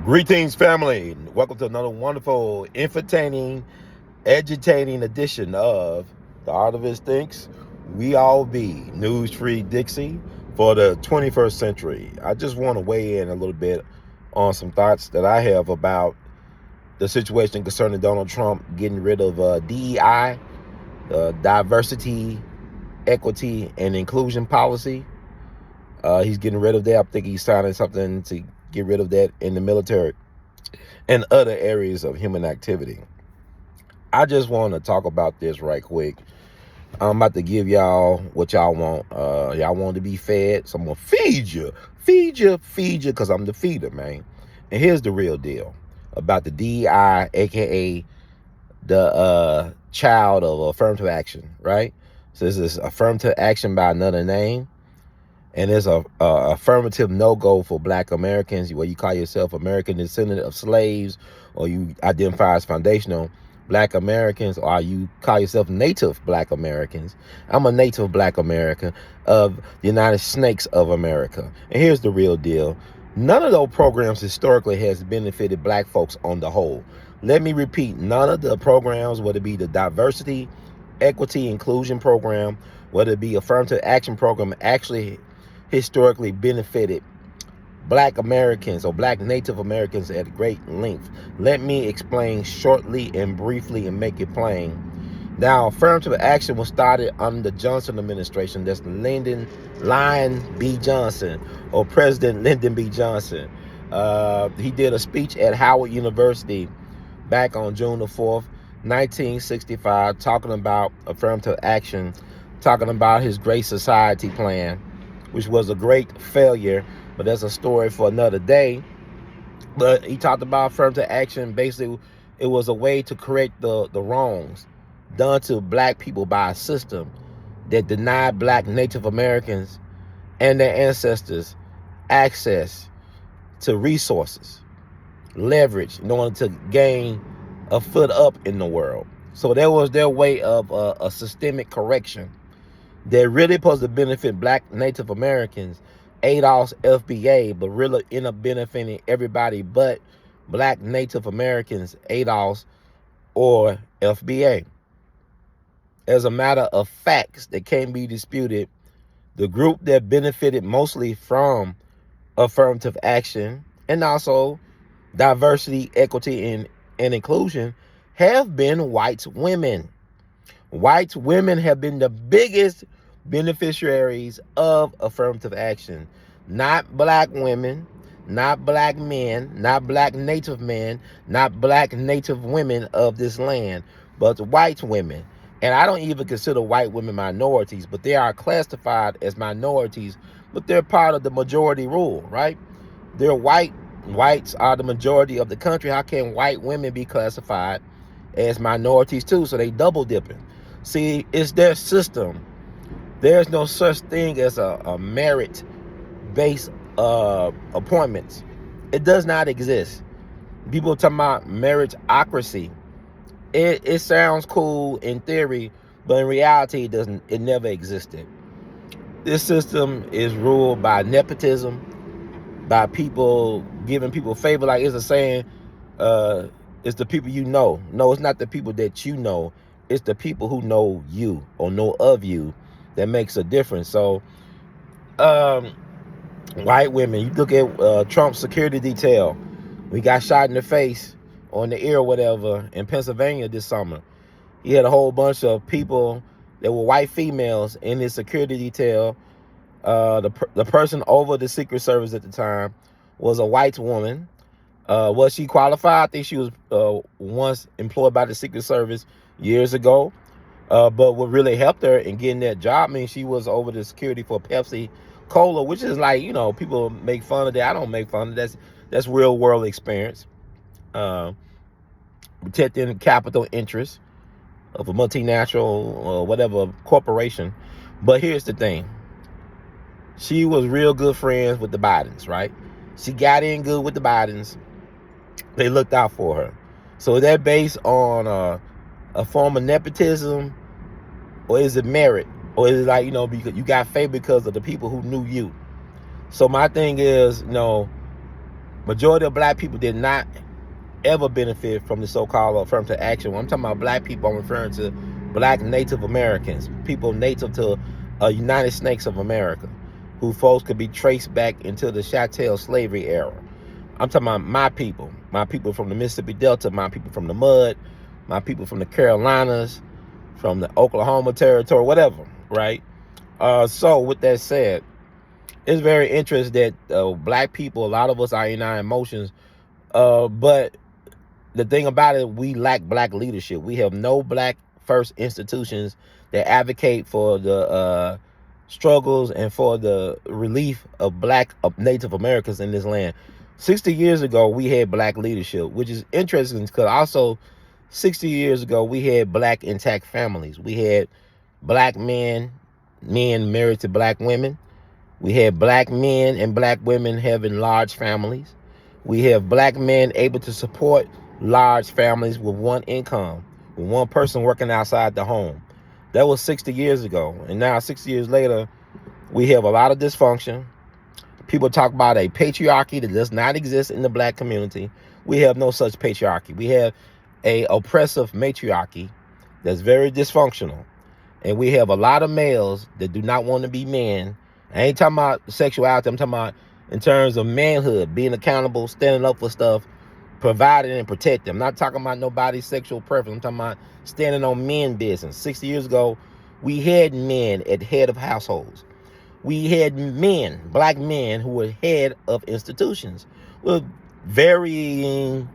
Greetings, family. Welcome to another wonderful, entertaining, edutaining edition of The Artivist Thinks We All Be News Free Dixie for the 21st century. I just want to weigh in a little bit on some thoughts that I have about the situation concerning Donald Trump getting rid of DEI, diversity, equity, and inclusion policy. He's getting rid of that. I think he's signing something to get rid of that in the military and other areas of human activity. I just want to talk about this right quick. I'm about to give y'all what y'all want. Y'all want to be fed, so I'm going to feed you, because I'm the feeder, man. And here's the real deal about the DEI, a.k.a. the child of affirmative action, right? So this is affirmative action by another name. And there's a affirmative no-go for Black Americans, where you call yourself American descendant of slaves, or you identify as foundational Black Americans, or you call yourself Native Black Americans. I'm a Native Black American of the United Snakes of America. And here's the real deal. None of those programs historically has benefited Black folks on the whole. Let me repeat, none of the programs, whether it be the diversity, equity, inclusion program, whether it be affirmative action program, actually historically benefited Black Americans or Black Native Americans at great length. Let me explain shortly and briefly and make it plain. Now, affirmative action was started under the Johnson administration. That's Lyndon B. Johnson, or President Lyndon B. Johnson. He did a speech at Howard University back on June the 4th, 1965, talking about affirmative action, talking about his Great Society plan, which was a great failure, but that's a story for another day. But he talked about affirmative action. Basically, it was a way to correct the wrongs done to Black people by a system that denied Black Native Americans and their ancestors access to resources, leverage in order to gain a foot up in the world. So that was their way of a systemic correction that really supposed to benefit Black Native Americans, A.L.L's FBA, but really end up benefiting everybody but Black Native Americans, A.L.L's or FBA. As a matter of facts that can't be disputed, the group that benefited mostly from affirmative action and also diversity, equity, and inclusion have been white women. White women have been the biggest beneficiaries of affirmative action. Not Black women, not Black men, not Black Native men, not Black Native women of this land, but white women. And I don't even consider white women minorities, but they are classified as minorities, but they're part of the majority rule, right? They're white. Whites are the majority of the country. How can white women be classified as minorities too? So they double dipping. See, it's their system. There's no such thing as a merit-based appointments. It does not exist. People talking about meritocracy. It sounds cool in theory, but in reality, it never existed. This system is ruled by nepotism, by people giving people favor. Like it's a saying, it's the people you know. No, it's not the people that you know. It's the people who know you or know of you that makes a difference. So, white women, you look at Trump's security detail. We got shot in the face or in the ear or whatever in Pennsylvania this summer. He had a whole bunch of people that were white females in his security detail. The person over the Secret Service at the time was a white woman. Was she qualified? I think she was once employed by the Secret Service years ago. But what really helped her in getting that job, I mean, she was over the security for Pepsi Cola, which is like, people make fun of that. I don't make fun of that. That's real world experience. Protecting capital interests of a multinational or whatever corporation. But here's the thing. She was real good friends with the Bidens, right? She got in good with the Bidens. They looked out for her. So is that based on a form of nepotism, or is it merit? Or is it like, because you got favor because of the people who knew you? So my thing is, Majority of black people did not ever benefit from the so-called affirmative action. When I'm talking about black people, I'm referring to black Native Americans, people native to United States of America, who folks could be traced back into the chattel slavery era. I'm talking about my people from the Mississippi Delta, my people from the mud, my people from the Carolinas, from the Oklahoma territory, whatever, right? So with that said, it's very interesting that black people, a lot of us are in our emotions, but the thing about it, we lack black leadership. We have no black first institutions that advocate for the struggles and for the relief of black Native Americans in this land. 60 years ago, we had black leadership, which is interesting because also 60 years ago, we had black intact families. We had black men married to black women. We had black men and black women having large families. We have black men able to support large families with one income, with one person working outside the home. That was 60 years ago. And now 60 years later, we have a lot of dysfunction. People talk about a patriarchy that does not exist in the black community. We have no such patriarchy. We have a oppressive matriarchy that's very dysfunctional. And we have a lot of males that do not want to be men. I ain't talking about sexuality. I'm talking about in terms of manhood, being accountable, standing up for stuff, providing and protecting. I'm not talking about nobody's sexual preference. I'm talking about standing on men business. 60 years ago, we had men at head of households. We had men, black men, who were head of institutions with varying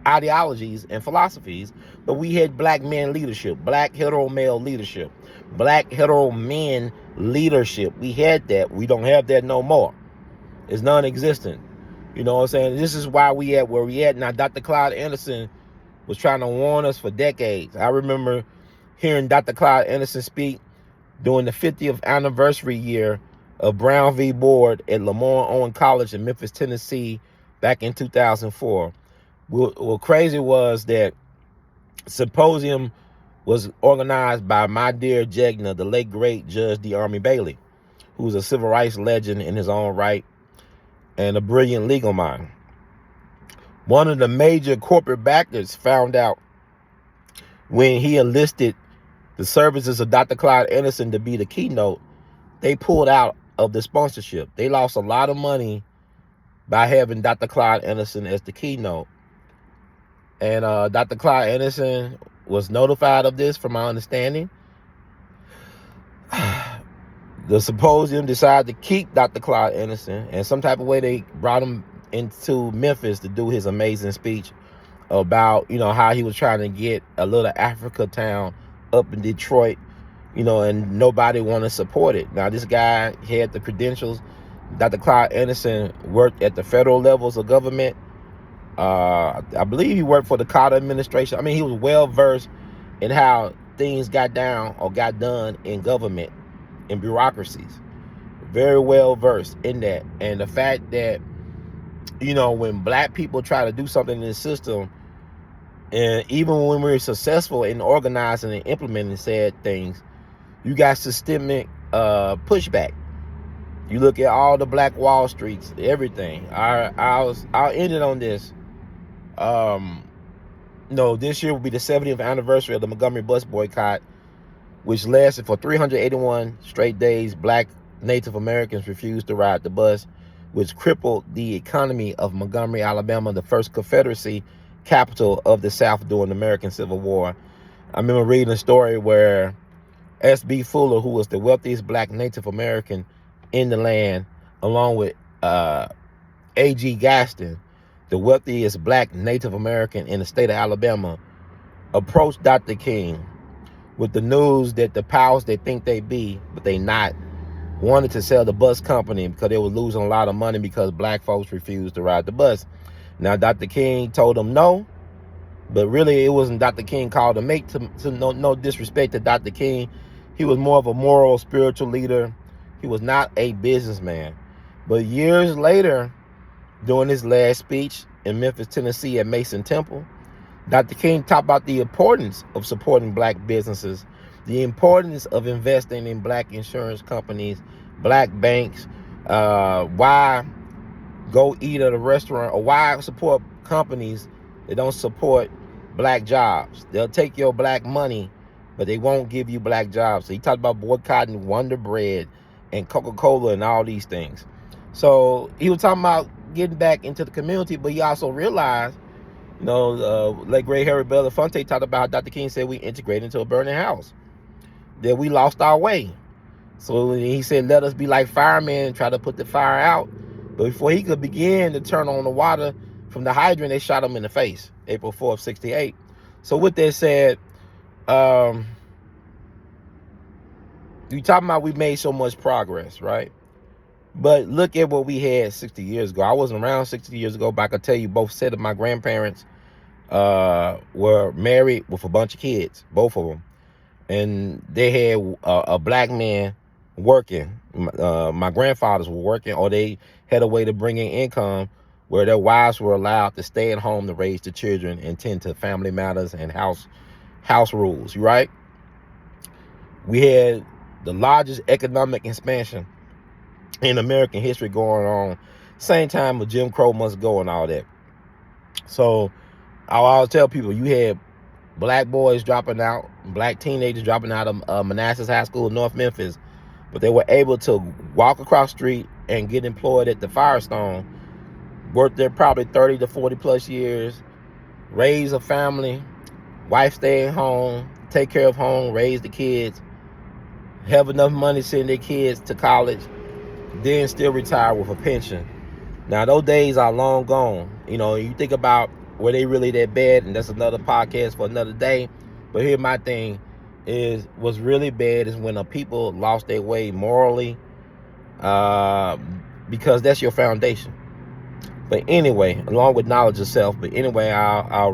ideologies and philosophies, but we had black men leadership, black hetero male leadership, black hetero men leadership. We had that. We don't have that no more. It's non-existent. You know what I'm saying? This is why we at where we at. Now, Dr. Clyde Anderson was trying to warn us for decades. I remember hearing Dr. Clyde Anderson speak during the 50th anniversary year of Brown v. Board at Lamar Owen College in Memphis, Tennessee, back in 2004. What crazy was that symposium was organized by my dear Jegna, the late great Judge D. Army Bailey, who's a civil rights legend in his own right and a brilliant legal mind. One of the major corporate backers found out when he enlisted the services of Dr. Clyde Anderson to be the keynote, they pulled out of the sponsorship. They lost a lot of money by having Dr. Clyde Anderson as the keynote. And Dr. Clyde Anderson was notified of this, from my understanding. The symposium decided to keep Dr. Clyde Anderson, and some type of way they brought him into Memphis to do his amazing speech about, you know, how he was trying to get a little Africa town up in Detroit, you know, and nobody wanted to support it. Now, this guy had the credentials. Dr. Clyde Anderson worked at the federal levels of government. I believe he worked for the Carter administration. I mean, he was well versed in how things got down or got done in government, in bureaucracies. Very well versed in that. And the fact that, you know, when black people try to do something in the system, and even when we're successful in organizing and implementing said things, you got systemic pushback. You look at all the Black Wall Streets, everything. I'll end it on this. This year will be the 70th anniversary of the Montgomery bus boycott, which lasted for 381 straight days. Black Native Americans refused to ride the bus, which crippled the economy of Montgomery, Alabama, the first Confederacy capital of the South during the American Civil War. I remember reading a story where S.B. Fuller, who was the wealthiest black Native American in the land, along with A.G. Gaston, the wealthiest black Native American in the state of Alabama, approached Dr. King with the news that the powers they think they be, but they not, wanted to sell the bus company because they were losing a lot of money because black folks refused to ride the bus. Now, Dr. King told them no, but really it wasn't Dr. King called to make no disrespect to Dr. King. He was more of a moral, spiritual leader. He was not a businessman. But years later, during his last speech in Memphis, Tennessee at Mason Temple, Dr. King talked about the importance of supporting black businesses, the importance of investing in black insurance companies, black banks, why go eat at a restaurant, or why support companies that don't support black jobs? They'll take your black money, but they won't give you black jobs. So he talked about boycotting Wonder Bread and Coca-Cola and all these things. So he was talking about getting back into the community, but he also realized, like great Harry Belafonte talked about how Dr. King said we integrated into a burning house, that we lost our way. So he said, let us be like firemen and try to put the fire out. But before he could begin to turn on the water from the hydrant, they shot him in the face, April 4th, 68. So with that said, you talking about we made so much progress, right? But look at what we had 60 years ago. I wasn't around 60 years ago, but I could tell you both set of my grandparents were married with a bunch of kids, both of them. And they had a black man working. My grandfathers were working, or they had a way to bring in income where their wives were allowed to stay at home to raise the children and tend to family matters and house rules, right? We had the largest economic expansion in American history going on, same time with Jim Crow must go and all that. So I always tell people, you had black boys dropping out, black teenagers dropping out of Manassas High School in North Memphis, but they were able to walk across the street and get employed at the Firestone, work there probably 30 to 40 plus years, raise a family, wife stay at home, take care of home, raise the kids, have enough money to send their kids to college, then still retire with a pension. Now, those days are long gone. You think about, were they really that bad? And that's another podcast for another day. But here my thing is, what's really bad is when people lost their way morally, because that's your foundation. But anyway, along with knowledge of self. But anyway, I'll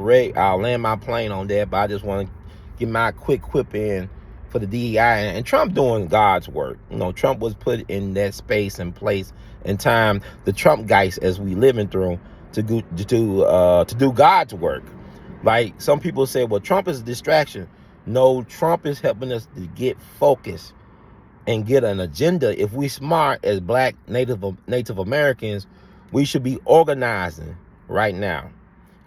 land my plane on that. But I just want to get my quick quip in for the DEI and Trump doing God's work. Trump was put in that space and place and time, the Trump geist as we living through, to do God's work. Like some people say, well, Trump is a distraction. No, Trump is helping us to get focused and get an agenda. If we smart as black Native Americans, we should be organizing right now,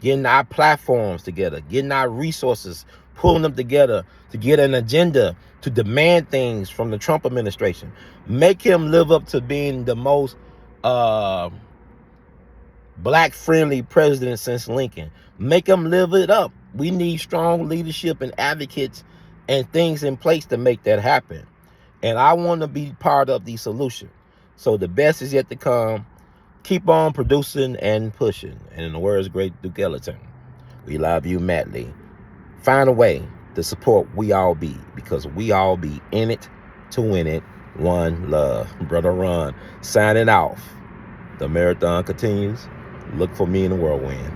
getting our platforms together, getting our resources, pulling them together to get an agenda, to demand things from the Trump administration. Make him live up to being the most black-friendly president since Lincoln. Make him live it up. We need strong leadership and advocates and things in place to make that happen. And I want to be part of the solution. So the best is yet to come. Keep on producing and pushing. And in the words of great Duke Ellington, we love you madly. Find a way to support We All Be, because we all be in it to win it. One love. Brother Ron, signing off. The marathon continues. Look for me in the whirlwind.